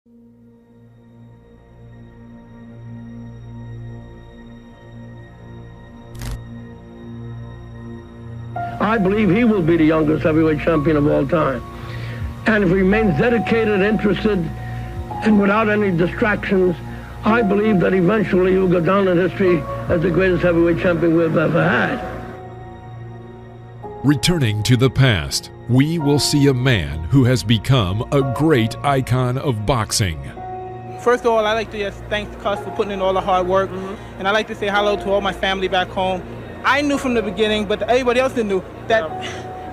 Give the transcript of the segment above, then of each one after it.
I believe he will be the youngest heavyweight champion of all time. And if he remains dedicated, interested, and without any distractions, I believe that eventually he will go down in history as the greatest heavyweight champion we've ever had. Returning to the past, we will see a man who has become a great icon of boxing. First of all, I'd like to just thank Cus for putting in all the hard work, and I'd like to say hello to all my family back home. I knew from the beginning, but everybody else knew, that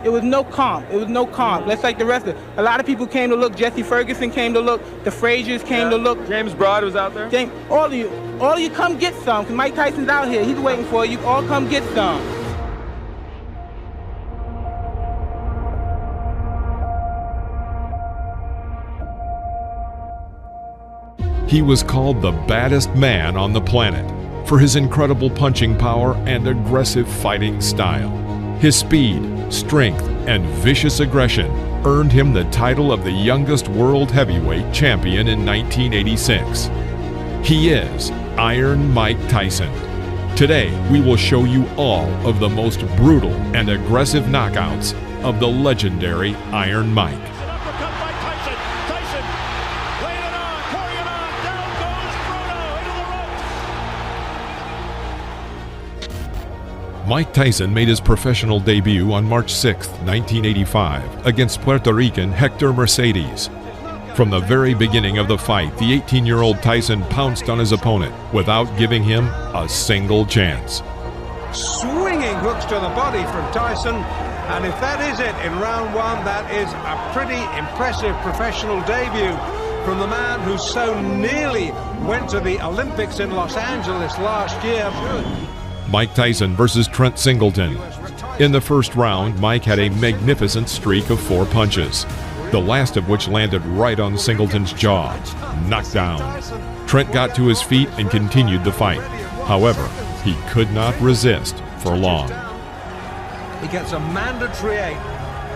it was no calm. It was no calm. Just like the rest of it. A lot of people came to look. Jesse Ferguson came to look. The Fraziers came to look. James Broad was out there. All of you come get some, because Mike Tyson's out here. He's waiting for you. All come get some. He was called the baddest man on the planet for his incredible punching power and aggressive fighting style. His speed, strength, and vicious aggression earned him the title of the youngest world heavyweight champion in 1986. He is Iron Mike Tyson. Today, we will show you all of the most brutal and aggressive knockouts of the legendary Iron Mike. Mike Tyson made his professional debut on March 6, 1985, against Puerto Rican Hector Mercedes. From the very beginning of the fight, the 18-year-old Tyson pounced on his opponent without giving him a single chance. Swinging hooks to the body from Tyson, and if that is it in round one, that is a pretty impressive professional debut from the man who so nearly went to the Olympics in Los Angeles last year. Mike Tyson versus Trent Singleton. In the first round, Mike had a magnificent streak of 4 punches, the last of which landed right on Singleton's jaw. Knocked down. Trent got to his feet and continued the fight. However, he could not resist for long. He gets a mandatory 8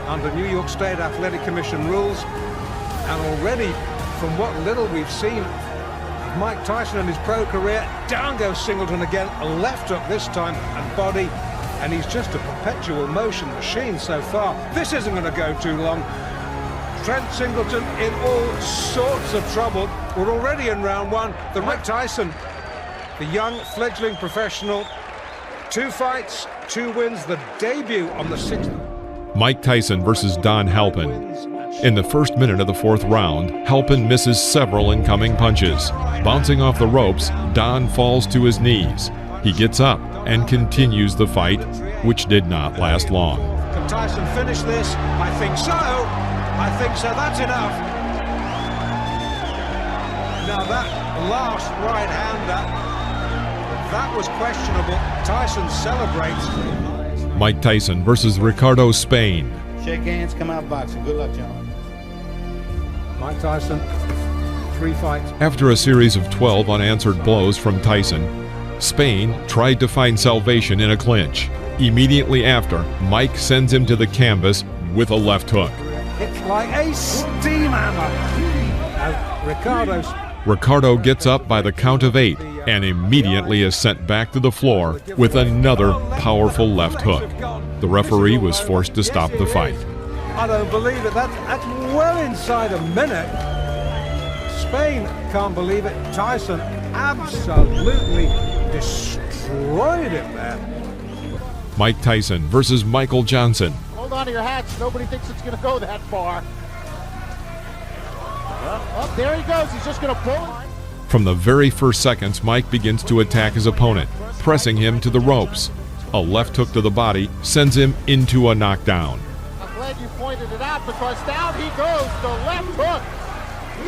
under New York State Athletic Commission rules, and already, from what little we've seen Mike Tyson in his pro career, down goes Singleton again, a left hook this time, and body, and he's just a perpetual motion machine so far. This isn't going to go too long. Trent Singleton in all sorts of trouble. We're already in round one. The Mike Tyson, the young fledgling professional, 2 fights, 2 wins, the debut on the 6th. Mike Tyson versus Don Halpin. In the first minute of the 4th round, Halpin misses several incoming punches. Bouncing off the ropes, Don falls to his knees. He gets up and continues the fight, which did not last long. Can Tyson finish this? I think so. I think so. That's enough. Now that last right-hander, that was questionable. Tyson celebrates. Mike Tyson versus Ricardo Spain. Shake hands, come out boxing. Good luck, gentlemen. Mike Tyson, 3 fights. After a series of 12 unanswered blows from Tyson, Spain tried to find salvation in a clinch. Immediately after, Mike sends him to the canvas with a left hook. It's like a steam hammer. Ricardo gets up by the count of 8 and immediately is sent back to the floor with another powerful left hook. The referee was forced to stop the fight. I don't believe it. That's well inside a minute. Spain can't believe it. Tyson absolutely destroyed him there. Mike Tyson versus Michael Johnson. Hold on to your hats. Nobody thinks it's going to go that far. Oh, there he goes. He's just going to pull. From the very first seconds, Mike begins to attack his opponent, pressing him to the ropes. A left hook to the body sends him into a knockdown. I'm glad you pointed it out, because down he goes. The left hook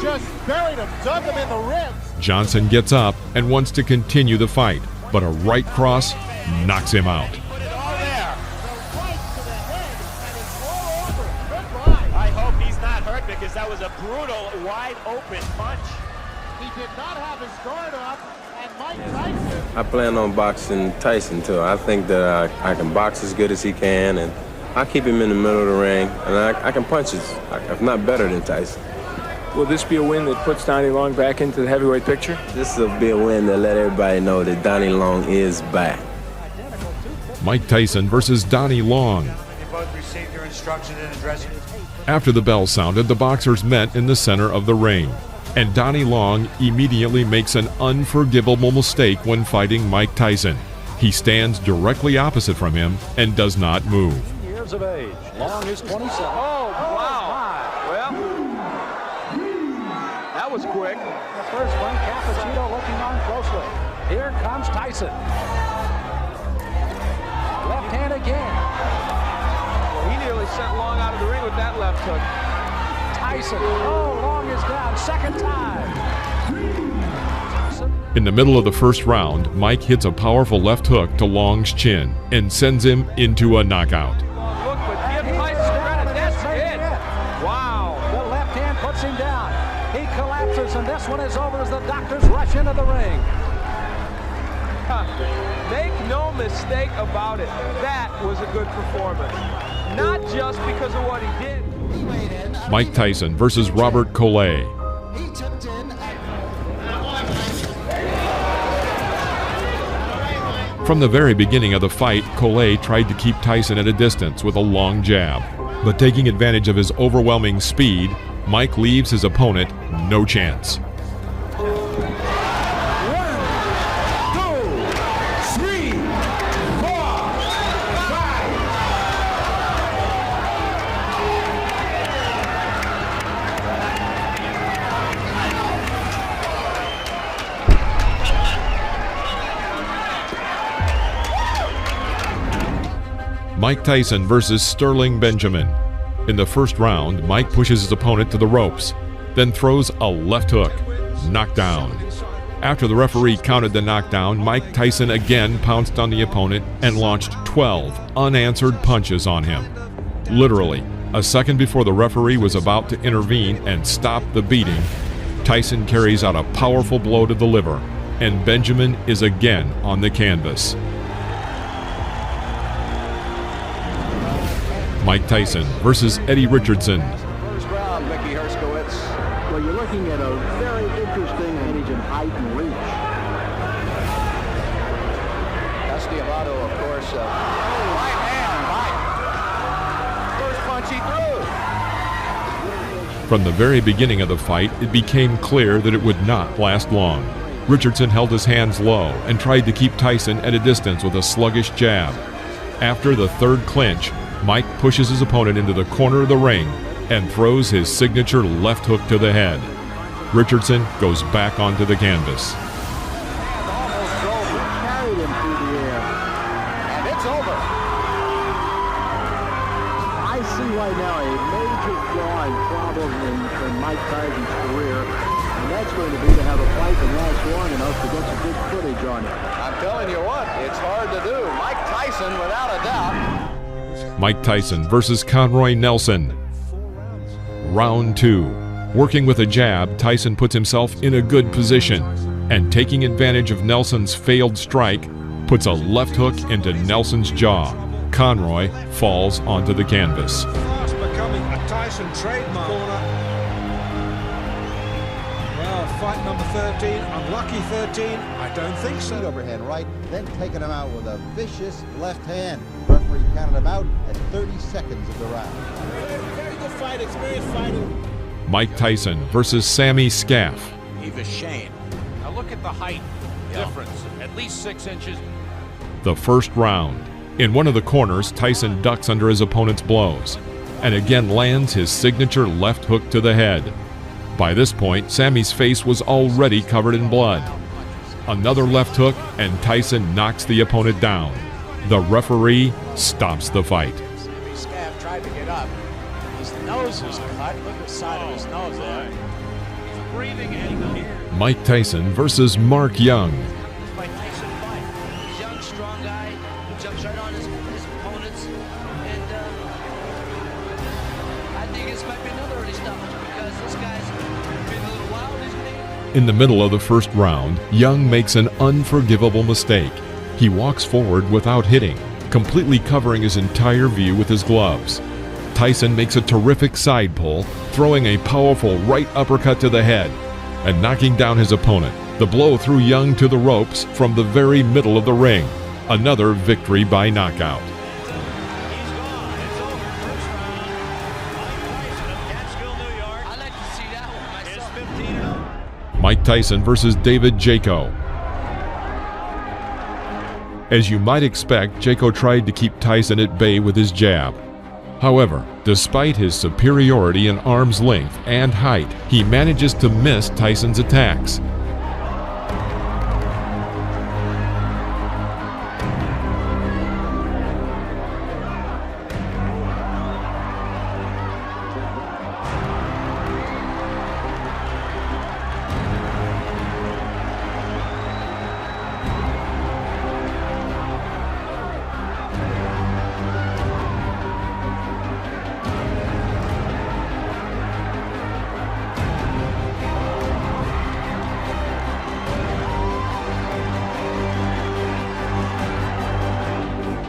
just buried him, dug him in the ribs. Johnson gets up and wants to continue the fight, but a right cross knocks him out. I hope he's not hurt, because that was a brutal, wide-open punch. He did not have his guard up, and Mike Tyson... I plan on boxing Tyson, too. I think that I can box as good as he can, and I keep him in the middle of the ring, and I can punch if not better than Tyson. Will this be a win that puts Donnie Long back into the heavyweight picture? This will be a win to let everybody know that Donnie Long is back. Mike Tyson versus Donnie Long. You both received your instructions in the dressing room. After the bell sounded, the boxers met in the center of the ring, and Donnie Long immediately makes an unforgivable mistake when fighting Mike Tyson. He stands directly opposite from him and does not move. Years of age. Long is 27. Oh, wow. Well, that was quick. The first one, Cappuccino looking on closely. Here comes Tyson. Left hand again. Well, he nearly sent Long out of the ring with that left hook. Tyson. Oh, Long is down. Second time. In the middle of the first round, Mike hits a powerful left hook to Long's chin and sends him into a knockout. Look, but give Tyson credit. That's it. Wow. The left hand puts him down. He collapses, and this one is over as the doctors rush into the ring. Make no mistake about it. That was a good performance. Not just because of what he did. Mike Tyson versus Robert Collet. From the very beginning of the fight, Collet tried to keep Tyson at a distance with a long jab. But taking advantage of his overwhelming speed, Mike leaves his opponent no chance. Mike Tyson versus Sterling Benjamin. In the first round, Mike pushes his opponent to the ropes, then throws a left hook. Knockdown. After the referee counted the knockdown, Mike Tyson again pounced on the opponent and launched 12 unanswered punches on him. Literally, a second before the referee was about to intervene and stop the beating, Tyson carries out a powerful blow to the liver, and Benjamin is again on the canvas. Mike Tyson versus Eddie Richardson. First round, Mickey Herskowitz. Well, you're looking at a very interesting age and height and reach. CusD'amato, of course. Right hand, right. First punch he threw. From the very beginning of the fight, it became clear that it would not last long. Richardson held his hands low and tried to keep Tyson at a distance with a sluggish jab. After the third clinch, Mike pushes his opponent into the corner of the ring and throws his signature left hook to the head. Richardson goes back onto the canvas. Almost drove him, carried him through the air. And it's over. I see right now a major flaw and problem in Mike Tyson's career, and that's going to be to have a fight that lasts long enough to get some good footage on it. I'm telling you what, it's hard to do. Mike Tyson, without a doubt. Mike Tyson versus Conroy Nelson. Round 2. Working with a jab, Tyson puts himself in a good position, and taking advantage of Nelson's failed strike, puts a left hook into Nelson's jaw. Conroy falls onto the canvas. Fast becoming a Tyson trademark. Well, fight number 13, unlucky 13, I don't think so. Overhand right, then taking him out with a vicious left hand. Referee counted him out at 30 seconds of the round. Very good fight, experienced fighter. Mike Tyson versus Sammy Scaff. He's a shame. Now look at the height difference, at least 6 inches. The first round. In one of the corners, Tyson ducks under his opponent's blows and again lands his signature left hook to the head. By this point, Sammy's face was already covered in blood. Another left hook, and Tyson knocks the opponent down. The referee stops the fight. Sammy Scaff tried to get up. His nose is cut. Look at the side of his nose there. He's breathing in. Mike Tyson versus Mark Young. Mike Tyson fight. He's a young, strong guy who jumps right on his opponents. And I think this might be another early stoppage because this guy's been a little wild, isn't he? In the middle of the first round, Young makes an unforgivable mistake. He walks forward without hitting, completely covering his entire view with his gloves. Tyson makes a terrific side pull, throwing a powerful right uppercut to the head and knocking down his opponent. The blow threw Young to the ropes from the very middle of the ring. Another victory by knockout. Mike Tyson versus David Jaco. As you might expect, Jaco tried to keep Tyson at bay with his jab. However, despite his superiority in arm's length and height, he manages to miss Tyson's attacks.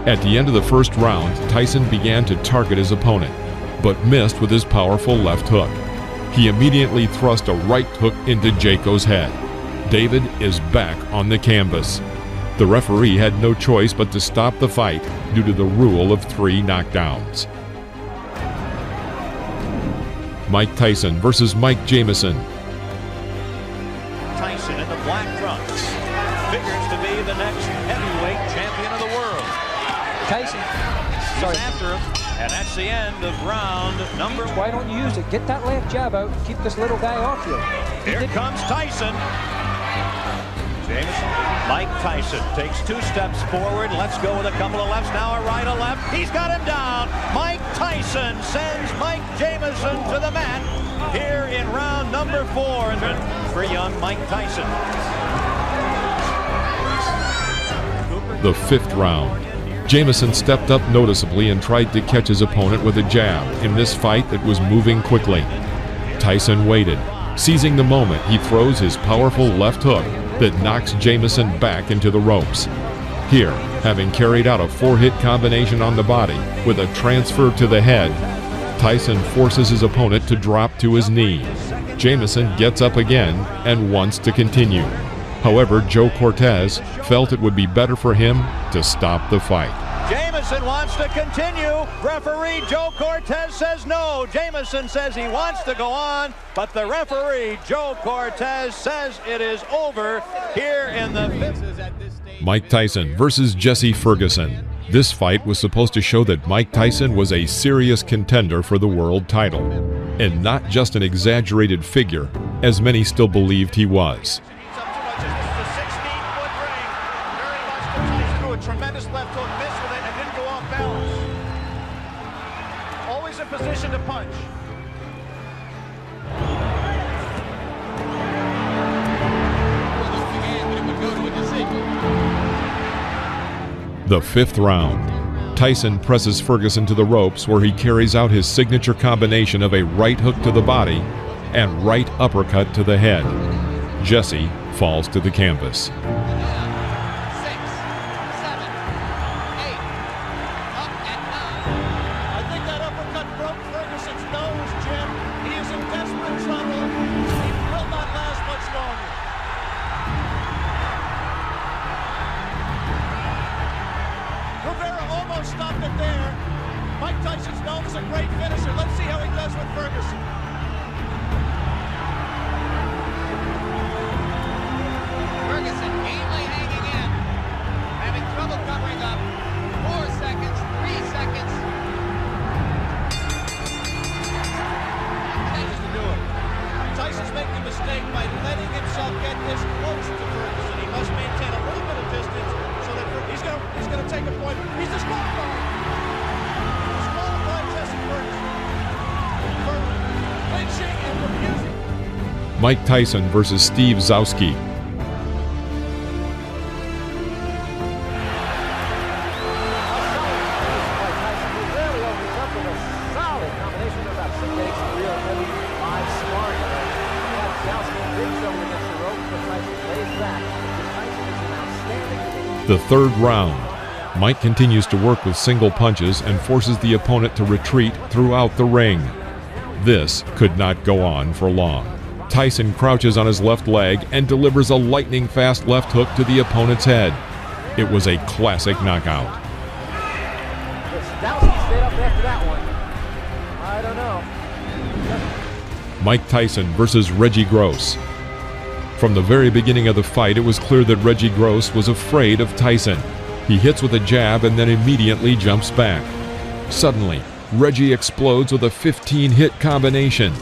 At the end of the first round, Tyson began to target his opponent, but missed with his powerful left hook. He immediately thrust a right hook into Jaco's head. David is back on the canvas. The referee had no choice but to stop the fight due to the rule of 3 knockdowns. Mike Tyson versus Mike Jamison. Tyson in the black trunks figures to be the next heavyweight champion of the world. Tyson, sorry, after him, and that's the end of round number. Why don't you use it? Get that left jab out and keep this little guy off you. Here comes Tyson. Jamison. Mike Tyson takes 2 steps forward. Let's go with a couple of lefts now, a right, a left. He's got him down. Mike Tyson sends Mike Jamison to the mat here in round number 4 for young Mike Tyson. The 5th round. Jamison stepped up noticeably and tried to catch his opponent with a jab in this fight that was moving quickly. Tyson waited. Seizing the moment, he throws his powerful left hook that knocks Jamison back into the ropes. Here, having carried out a 4-hit combination on the body with a transfer to the head, Tyson forces his opponent to drop to his knee. Jamison gets up again and wants to continue. However, Joe Cortez felt it would be better for him to stop the fight. Jamison wants to continue. Referee Joe Cortez says no. Jamison says he wants to go on, but the referee Joe Cortez says it is over here in the 5th. Mike Tyson versus Jesse Ferguson. This fight was supposed to show that Mike Tyson was a serious contender for the world title, and not just an exaggerated figure, as many still believed he was. Tremendous left hook, missed with it, and didn't go off balance. Always in position to punch. The 5th round. Tyson presses Ferguson to the ropes where he carries out his signature combination of a right hook to the body and right uppercut to the head. Jesse falls to the canvas. Stopped it there. Mike Tyson's known as a great finisher. Let's see how he does with Ferguson. Ferguson gamely hanging in, having trouble covering up. 4 seconds, 3 seconds. Tries to do it. Tyson's making a mistake by letting himself get this close to Ferguson. He must maintain a little bit of distance. He's going to take a point. He's disqualified. Disqualified Jesse Ferguson for lynching and refusing. Mike Tyson versus Steve Zowski. The 3rd round. Mike continues to work with single punches and forces the opponent to retreat throughout the ring. This could not go on for long. Tyson crouches on his left leg and delivers a lightning-fast left hook to the opponent's head. It was a classic knockout. Dowsey stayed up after that one. I don't know. Mike Tyson versus Reggie Gross. From the very beginning of the fight, it was clear that Reggie Gross was afraid of Tyson. He hits with a jab and then immediately jumps back. Suddenly, Reggie explodes with a 15-hit combination.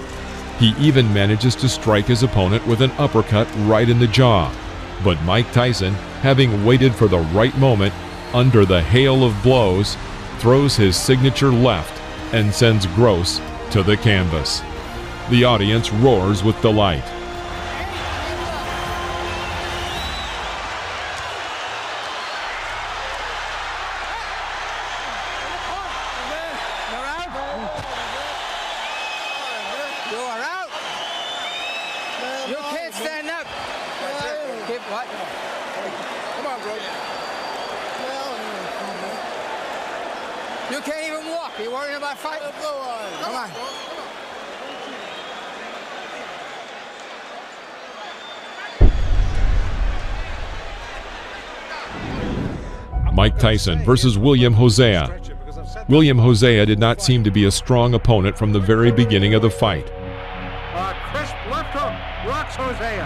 He even manages to strike his opponent with an uppercut right in the jaw. But Mike Tyson, having waited for the right moment, under the hail of blows, throws his signature left and sends Gross to the canvas. The audience roars with delight. You can't even walk. You're worrying about fighting? Come on. Mike Tyson versus William Hosea. William Hosea did not seem to be a strong opponent from the very beginning of the fight. Crisp left hook rocks Hosea.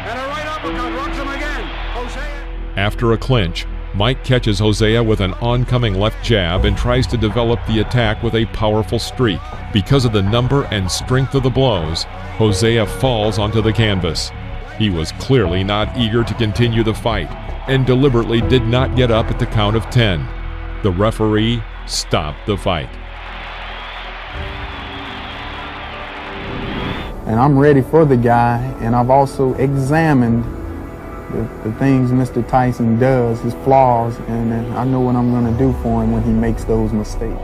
And a right uppercut rocks him again. Hosea. After a clinch, Mike catches Hosea with an oncoming left jab and tries to develop the attack with a powerful streak. Because of the number and strength of the blows, Hosea falls onto the canvas. He was clearly not eager to continue the fight and deliberately did not get up at the count of 10. The referee stopped the fight. And I'm ready for the guy, and I've also examined the things Mr. Tyson does, his flaws, and I know what I'm going to do for him when he makes those mistakes.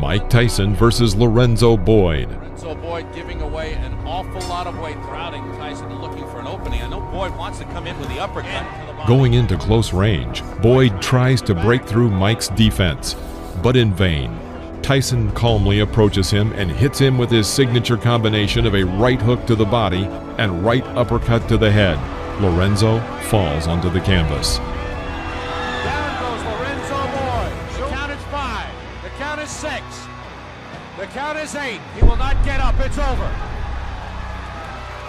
Mike Tyson versus Lorenzo Boyd. Lorenzo Boyd giving away an awful lot of weight, crowding Tyson looking for an opening. I know Boyd wants to come in with the uppercut. Going into close range, Boyd tries to break through Mike's defense, but in vain. Tyson calmly approaches him and hits him with his signature combination of a right hook to the body and right uppercut to the head. Lorenzo falls onto the canvas. Down goes Lorenzo Boyd. The count is 5. The count is 6. The count is 8. He will not get up. It's over.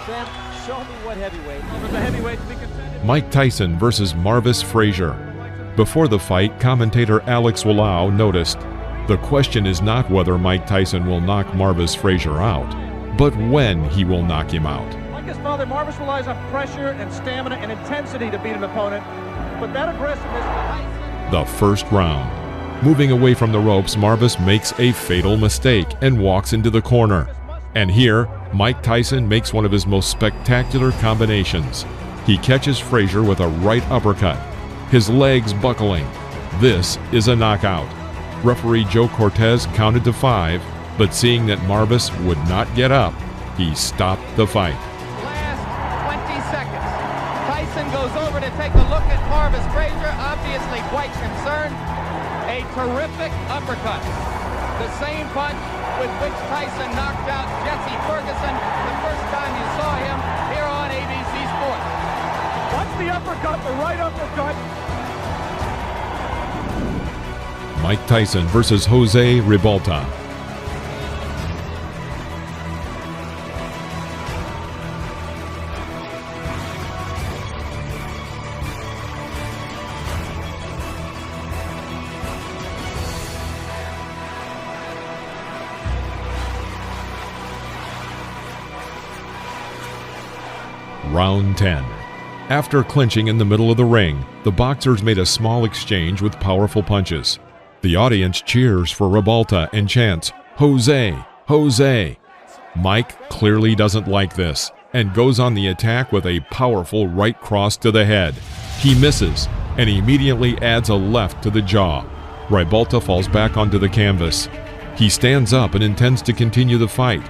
Sam, show me what heavyweight. The heavyweight to be contended. Mike Tyson versus Marvis Frazier. Before the fight, commentator Alex Wallau noticed, "The question is not whether Mike Tyson will knock Marvis Frazier out, but when he will knock him out." Like his father, Marvis relies on pressure and stamina and intensity to beat an opponent, but that aggressiveness... The first round. Moving away from the ropes, Marvis makes a fatal mistake and walks into the corner. And here, Mike Tyson makes one of his most spectacular combinations. He catches Frazier with a right uppercut, his legs buckling. This is a knockout. Referee Joe Cortez counted to 5, but seeing that Marvis would not get up, he stopped the fight. Last 20 seconds. Tyson goes over to take a look at Marvis Frazier, obviously quite concerned. A terrific uppercut. The same punch with which Tyson knocked out Jesse Ferguson the first time you saw him here on ABC Sports. Watch the uppercut, the right uppercut. Mike Tyson versus Jose Ribalta. Round 10. After clinching in the middle of the ring, the boxers made a small exchange with powerful punches. The audience cheers for Ribalta and chants, "Jose! Jose!" Mike clearly doesn't like this and goes on the attack with a powerful right cross to the head. He misses and immediately adds a left to the jaw. Ribalta falls back onto the canvas. He stands up and intends to continue the fight.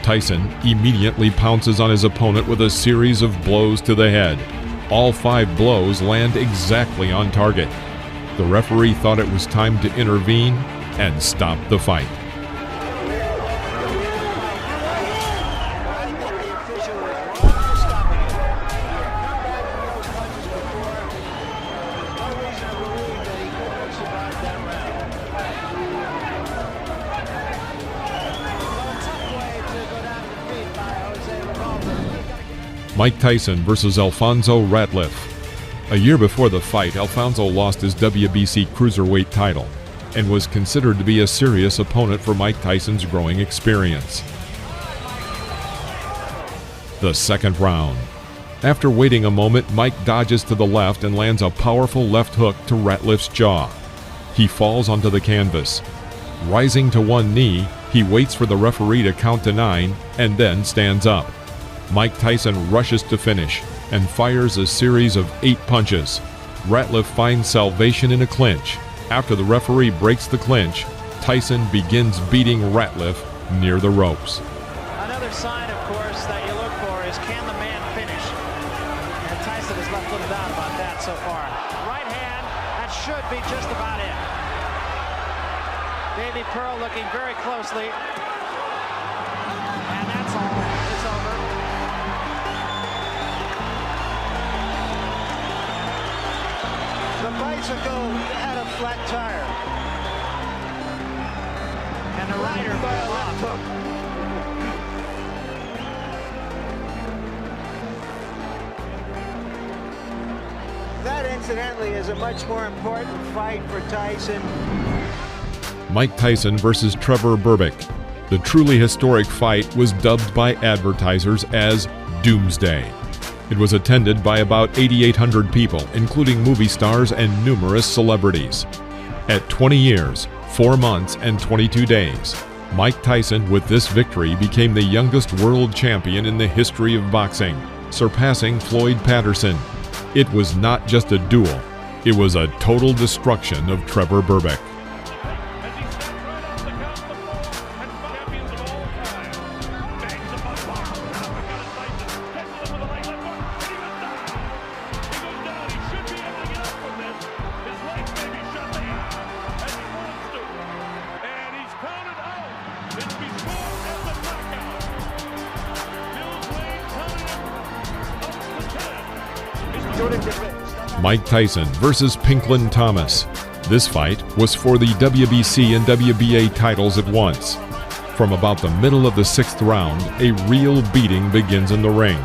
Tyson immediately pounces on his opponent with a series of blows to the head. All 5 blows land exactly on target. The referee thought it was time to intervene and stop the fight. Mike Tyson versus Alfonso Ratliff. A year before the fight, Alfonso lost his WBC cruiserweight title and was considered to be a serious opponent for Mike Tyson's growing experience. The second round. After waiting a moment, Mike dodges to the left and lands a powerful left hook to Ratliff's jaw. He falls onto the canvas. Rising to one knee, he waits for the referee to count to 9 and then stands up. Mike Tyson rushes to finish and fires a series of 8 punches. Ratliff finds salvation in a clinch. After the referee breaks the clinch, Tyson begins beating Ratliff near the ropes. Another sign, of course, that you look for is, can the man finish? And Tyson has left little doubt about that so far. Right hand, that should be just about it. Davey Pearl looking very closely. And that's all. It's over. The bicycle had a flat tire. And the rider fell off. That, incidentally, is a much more important fight for Tyson. Mike Tyson versus Trevor Berbick. The truly historic fight was dubbed by advertisers as Doomsday. It was attended by about 8,800 people, including movie stars and numerous celebrities. At 20 years, 4 months, and 22 days, Mike Tyson, with this victory, became the youngest world champion in the history of boxing, surpassing Floyd Patterson. It was not just a duel, it was a total destruction of Trevor Berbick. Mike Tyson versus Pinklin Thomas. This fight was for the WBC and WBA titles at once. From about the middle of the 6th round, a real beating begins in the ring.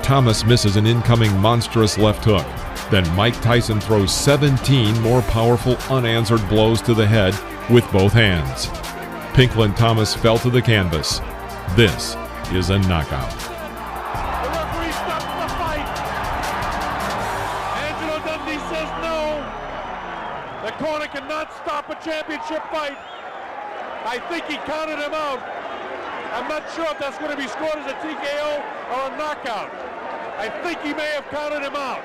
Thomas misses an incoming monstrous left hook. Then Mike Tyson throws 17 more powerful unanswered blows to the head with both hands. Pinklin Thomas fell to the canvas. This is a knockout. Corner cannot stop a championship fight. I think he counted him out. I'm not sure if that's going to be scored as a TKO or a knockout. I think he may have counted him out.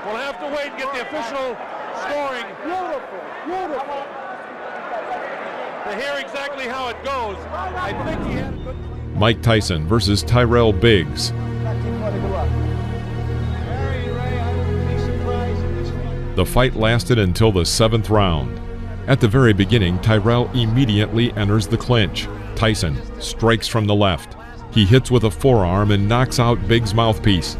We'll have to wait and get the official scoring. Beautiful. To hear exactly how it goes. I think he had a good... Mike Tyson versus Tyrell Biggs. The fight lasted until the 7th round. At the very beginning, Tyrell immediately enters the clinch. Tyson strikes from the left. He hits with a forearm and knocks out Biggs' mouthpiece.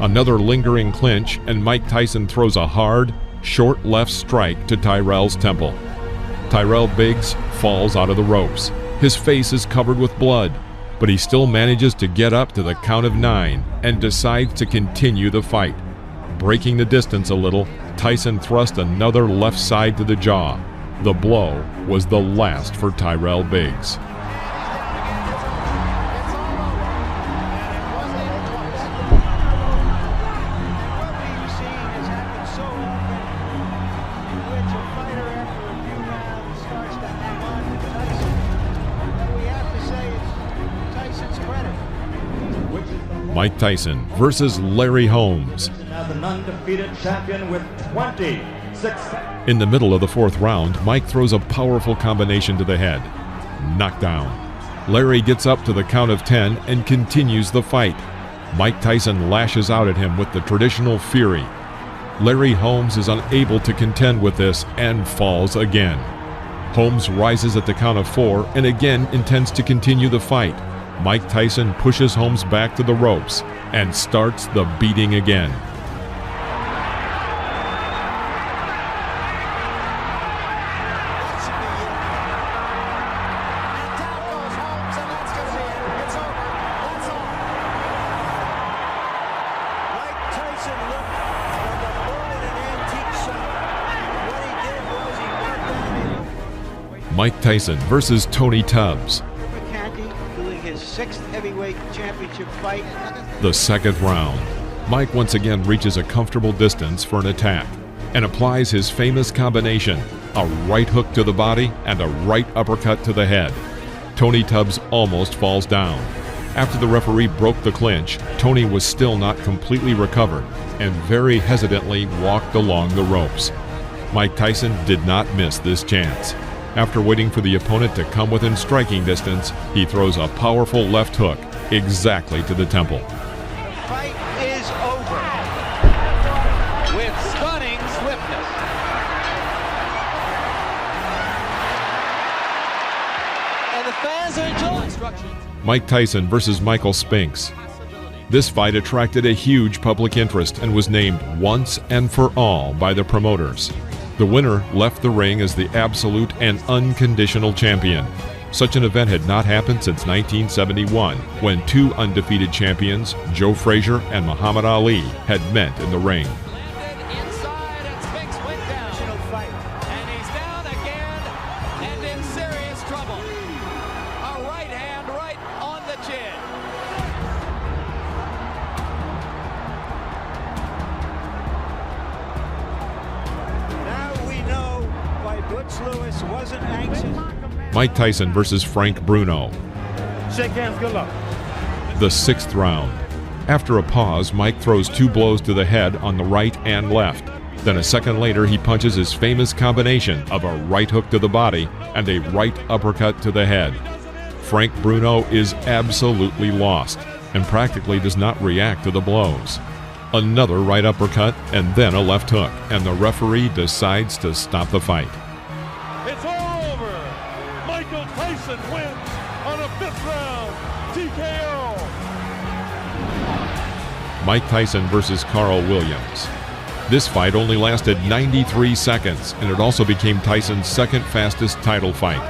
Another lingering clinch, and Mike Tyson throws a hard, short left strike to Tyrell's temple. Tyrell Biggs falls out of the ropes. His face is covered with blood, but he still manages to get up to the count of 9 and decides to continue the fight. Breaking the distance a little, Tyson thrust another left side to the jaw. The blow was the last for Tyrell Biggs. Mike Tyson versus Larry Holmes. As an undefeated champion with 20 success. In the middle of the 4th round, Mike throws a powerful combination to the head. Knockdown. Larry gets up to the count of 10 and continues the fight. Mike Tyson lashes out at him with the traditional fury. Larry Holmes is unable to contend with this and falls again. Holmes rises at the count of 4 and again intends to continue the fight. Mike Tyson pushes Holmes back to the ropes and starts the beating again. Mike Tyson versus Tony Tubbs. Doing his 6th heavyweight championship fight. The second round. Mike once again reaches a comfortable distance for an attack and applies his famous combination, a right hook to the body and a right uppercut to the head. Tony Tubbs almost falls down. After the referee broke the clinch, Tony was still not completely recovered and very hesitantly walked along the ropes. Mike Tyson did not miss this chance. After waiting for the opponent to come within striking distance, he throws a powerful left hook exactly to the temple. The fight is over with stunning swiftness. And the fans are enjoying. Mike Tyson versus Michael Spinks. This fight attracted a huge public interest and was named once and for all by the promoters. The winner left the ring as the absolute and unconditional champion. Such an event had not happened since 1971, when 2 undefeated champions, Joe Frazier and Muhammad Ali, had met in the ring. Inside, and Spinks went down. And he's down again and in serious trouble. A right hand right on the chin. Lewis wasn't anxious. Mike Tyson versus Frank Bruno. Shake hands, good luck. The 6th round. After a pause, Mike throws 2 blows to the head on the right and left. Then a second later, he punches his famous combination of a right hook to the body and a right uppercut to the head. Frank Bruno is absolutely lost and practically does not react to the blows. Another right uppercut and then a left hook, and the referee decides to stop the fight. It's all over. Michael Tyson wins on a 5th round TKO. Mike Tyson versus Carl Williams. This fight only lasted 93 seconds, and it also became Tyson's 2nd fastest title fight.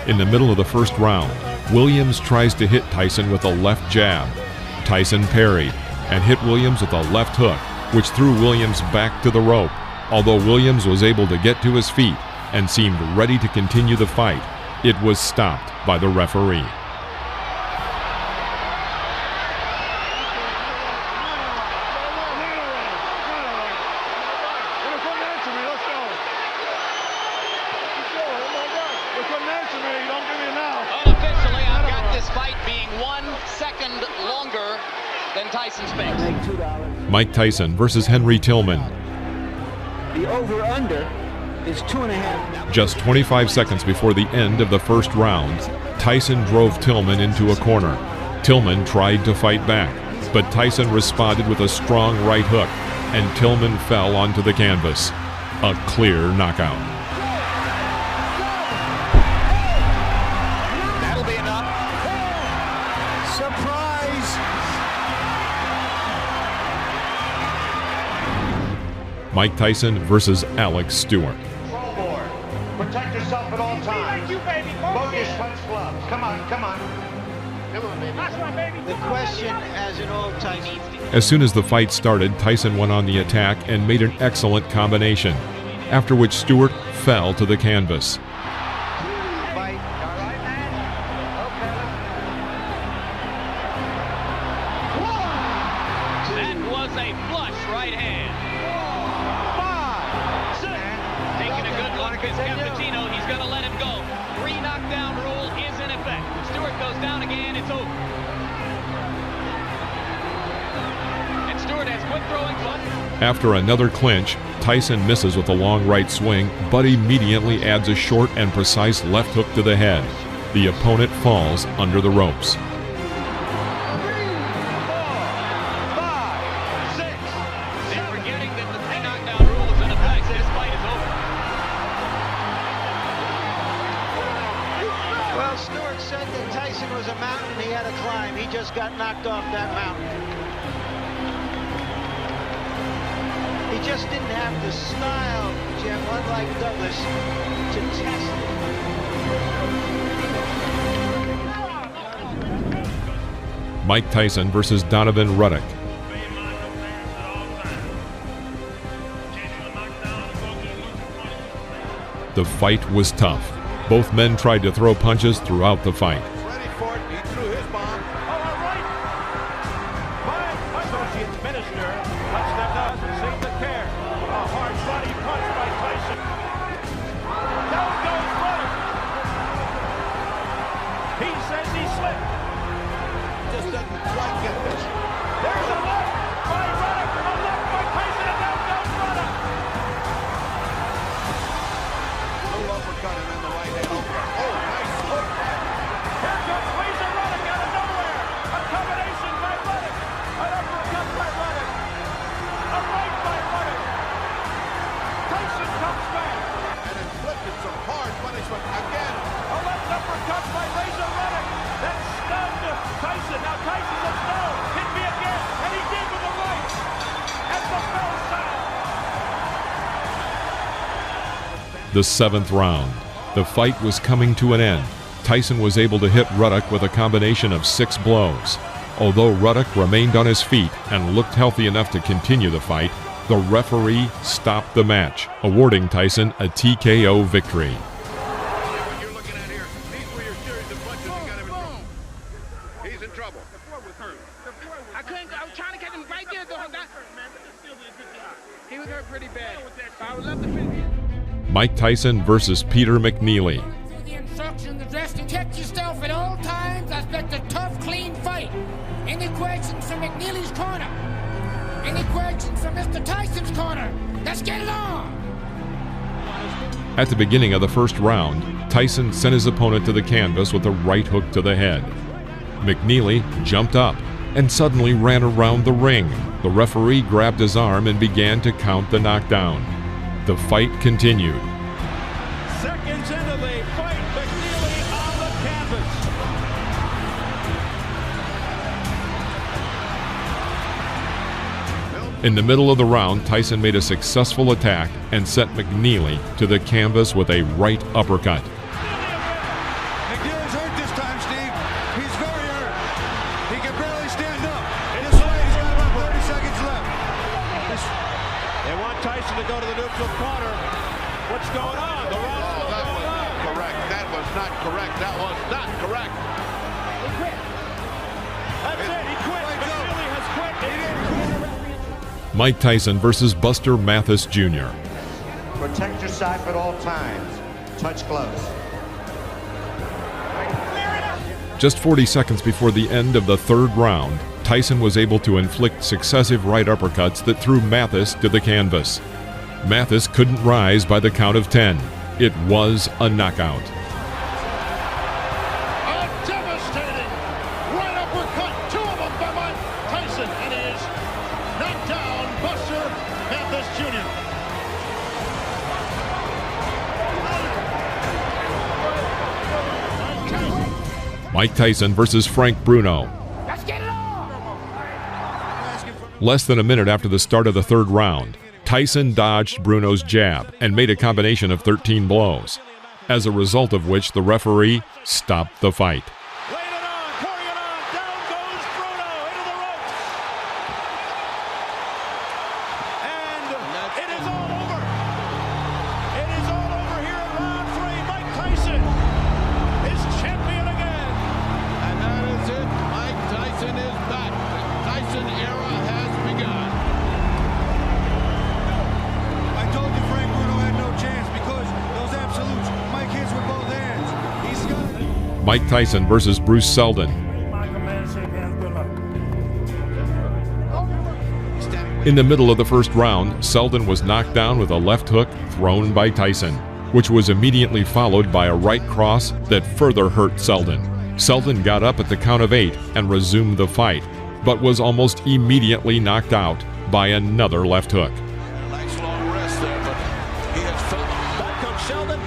In the middle of the 1st round, Williams tries to hit Tyson with a left jab. Tyson parried and hit Williams with a left hook, which threw Williams back to the rope. Although Williams was able to get to his feet and seemed ready to continue the fight, it was stopped by the referee. Unofficially, I've got this fight being 1 second longer than Tyson Spinks. Mike Tyson versus Henry Tillman. The over-under is 2.5. Just 25 seconds before the end of the 1st round, Tyson drove Tillman into a corner. Tillman tried to fight back, but Tyson responded with a strong right hook, and Tillman fell onto the canvas. A clear knockout. That'll be enough. Surprise! Mike Tyson versus Alex Stewart. Protect yourself at all times. Bogus punch gloves. Come on, come on. The question, as in all times, As soon as the fight started, Tyson went on the attack and made an excellent combination, after which Stewart fell to the canvas. That was a flush right hand. 5, 6. Taking a good look at Cappuccino. He's going to let him go. 3 knockdown rule is in effect. Stewart goes down again. It's over. And Stewart has quick throwing fun. After another clinch, Tyson misses with a long right swing, but immediately adds a short and precise left hook to the head. the opponent falls under the ropes. Well, Stewart said that Tyson was a mountain he had to climb. He just got knocked off that mountain. He just didn't have the style, Jim, unlike Douglas, to test it. Mike Tyson versus Donovan Ruddock. The fight was tough. Both men tried to throw punches throughout the fight. Ready for it. He threw his bomb. All right. My associate minister doesn't seem to care. A hard body punch by Tyson. Down goes Ruddock. He says he slipped. Just doesn't quite get this. There's a left by Ruddock. A left by Tyson, and down goes Ruddock. Little uppercut and then the right hand. Oh, nice hook. Here comes Razor Ruddock out of nowhere. A combination by Ruddock. An uppercut by Ruddock. A right by Ruddock. Tyson comes back. And inflicted some hard punishment again. A left uppercut by Razor Ruddock. That stunned Tyson. Now Tyson says no. Hit me again. And he did with the right. At the bell sound. The 7th round. The fight was coming to an end. Tyson was able to hit Ruddock with a combination of 6 blows. Although Ruddock remained on his feet and looked healthy enough to continue the fight, the referee stopped the match, awarding Tyson a TKO victory. He's in trouble. I was trying to catch him right there, though. He was hurt pretty bad. I would love to finish. Mike Tyson versus Peter McNeely. The instruction, the dress, protect yourself at all times. I expect a tough, clean fight. Any questions from McNeely's corner? Any questions from Mr. Tyson's corner? Let's get it on. At the beginning of the first round, Tyson sent his opponent to the canvas with a right hook to the head. McNeely jumped up and suddenly ran around the ring. The referee grabbed his arm and began to count the knockdown. The fight continued. Seconds into the fight, McNeely on the canvas. In the middle of the round, Tyson made a successful attack and sent McNeely to the canvas with a right uppercut. McNeely's hurt this time, Steve. He's very hurt. He can barely stand up. This fight, he's got about 30 seconds left. They want Tyson to go to the neutral corner. What's going on? The round that was not correct. That was not correct. That was not correct. He quit. That's it. He quit. McNeely has quit. He didn't quit. Mike Tyson versus Buster Mathis Jr. Protect yourself at all times. Touch close. Just 40 seconds before the end of the 3rd round, Tyson was able to inflict successive right uppercuts that threw Mathis to the canvas. Mathis couldn't rise by the count of 10. It was a knockout. A devastating right uppercut. 2 of them by Mike Tyson. And he is knocked down Buster Mathis Jr. Mike Tyson versus Frank Bruno. Let's get it on. Less than a minute after the start of the 3rd round, Tyson dodged Bruno's jab and made a combination of 13 blows, as a result of which the referee stopped the fight. Mike Tyson versus Bruce Seldon. In the middle of the 1st round, Seldon was knocked down with a left hook thrown by Tyson. which was immediately followed by a right cross that further hurt Selden. Selden got up at the count of 8 and resumed the fight, but was almost immediately knocked out by another left hook. Nice long rest there, but he has felt. Back comes Selden,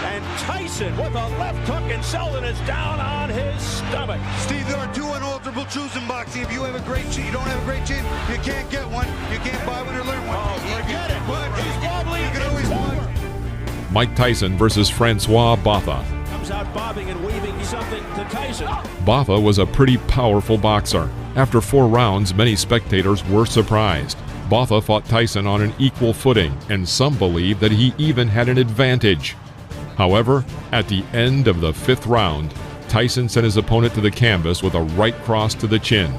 and Tyson with a left hook, and Selden is down on his stomach. Steve, there are two unalterable truths in boxing. If you have a great chin, you don't have a great chin, you can't get one. You can't buy one or learn one. Oh, forget it. He's wobbly. You can always win. Mike Tyson versus Francois Botha. Comes out bobbing and weaving something to Tyson. Botha was a pretty powerful boxer. After 4 rounds, many spectators were surprised. Botha fought Tyson on an equal footing, and some believe that he even had an advantage. However, at the end of the 5th round, Tyson sent his opponent to the canvas with a right cross to the chin.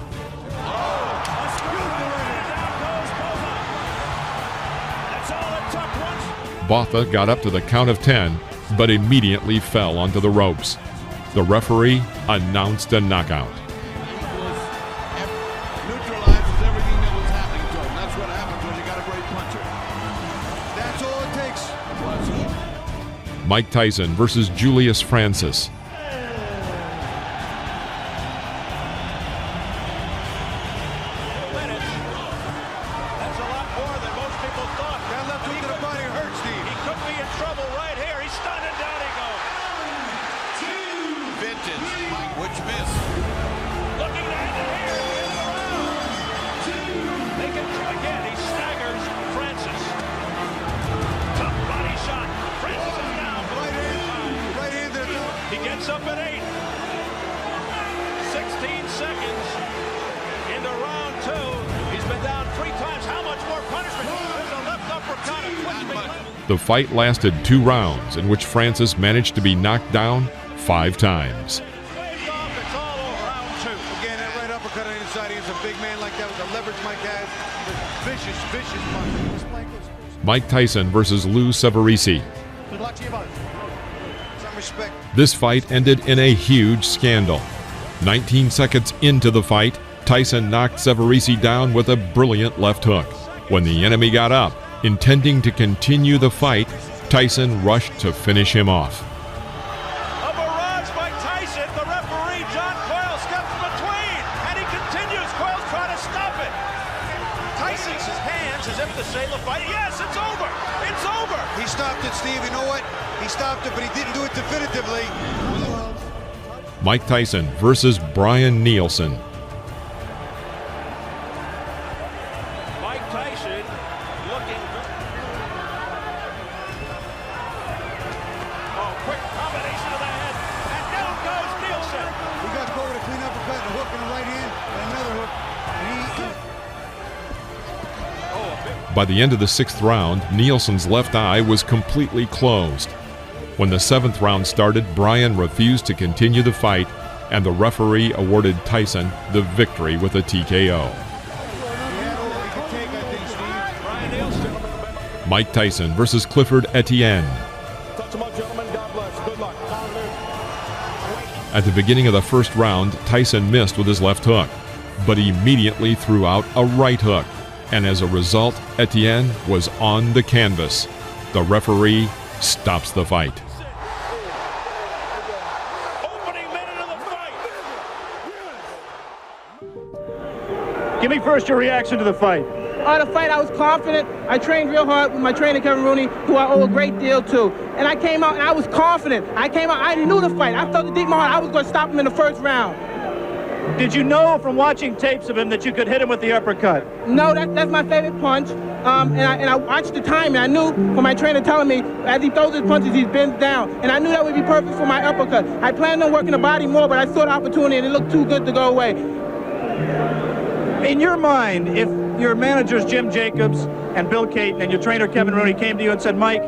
Botha got up to the count of 10, but immediately fell onto the ropes. The referee announced a knockout. Neutralizes everything that was happening to him. That's what happens when you got a great puncher. That's all it takes. Mike Tyson versus Julius Francis. Up at 8. 16 seconds into round 2. He's been down 3 times. How much more punishment? There's a left uppercut. The fight lasted 2 rounds, in which Francis managed to be knocked down 5 times. Again, that right uppercut on the inside. He's a big man like that with the leverage Mike has. Vicious punch. Mike Tyson versus Lou Severisi. Good luck to you both. This fight ended in a huge scandal. 19 seconds into the fight, Tyson knocked Severisi down with a brilliant left hook. When the enemy got up, intending to continue the fight, Tyson rushed to finish him off. A barrage by Tyson. The referee, John Coyle, steps between, and he continues. Coyle's trying to stop it. Tyson's hands as if to say the fight. Yes, it's over. It's over. He stopped it, Steve. You know what? He stopped it, but he didn't do it definitively. Mike Tyson versus Brian Nielsen. Mike Tyson looking. Oh, quick combination to the head. And down goes Nielsen. He got to go with a clean uppercut, a hook in the right hand, and another hook. By the end of the 6th round, Nielsen's left eye was completely closed. When the 7th round started, Brian refused to continue the fight, and the referee awarded Tyson the victory with a TKO. Mike Tyson versus Clifford Etienne. At the beginning of the 1st round, Tyson missed with his left hook, but immediately threw out a right hook, and as a result, Etienne was on the canvas. The referee stops the fight. Give me first your reaction to the fight. The fight, I was confident. I trained real hard with my trainer, Kevin Rooney, who I owe a great deal to. And I came out and I was confident. I knew the fight. I felt it deep in my heart. I was going to stop him in the 1st round. Did you know from watching tapes of him that you could hit him with the uppercut? No, that's my favorite punch. And I watched the time, and I knew from my trainer telling me as he throws his punches, he bends down. And I knew that would be perfect for my uppercut. I planned on working the body more, but I saw the opportunity, and it looked too good to go away. In your mind, if your managers Jim Jacobs and Bill Caton and your trainer Kevin Rooney came to you and said, Mike,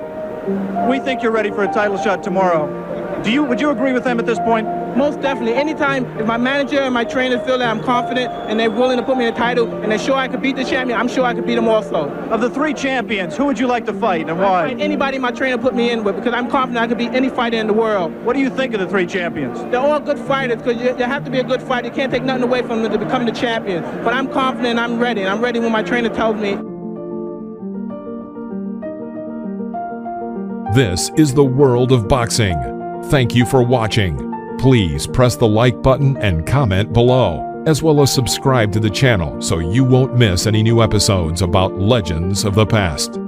we think you're ready for a title shot tomorrow, would you agree with them at this point? Most definitely. Anytime if my manager and my trainer feel that I'm confident and they're willing to put me in a title and they're sure I could beat the champion, I'm sure I could beat them also. Of the 3 champions, who would you like to fight and why? I'd fight anybody my trainer put me in with because I'm confident I could beat any fighter in the world. What do you think of the 3 champions? They're all good fighters because you have to be a good fighter. You can't take nothing away from them to become the champion. But I'm confident, I'm ready, and I'm ready when my trainer tells me. This is the world of boxing. Thank you for watching. Please press the like button and comment below, as well as subscribe to the channel so you won't miss any new episodes about legends of the past.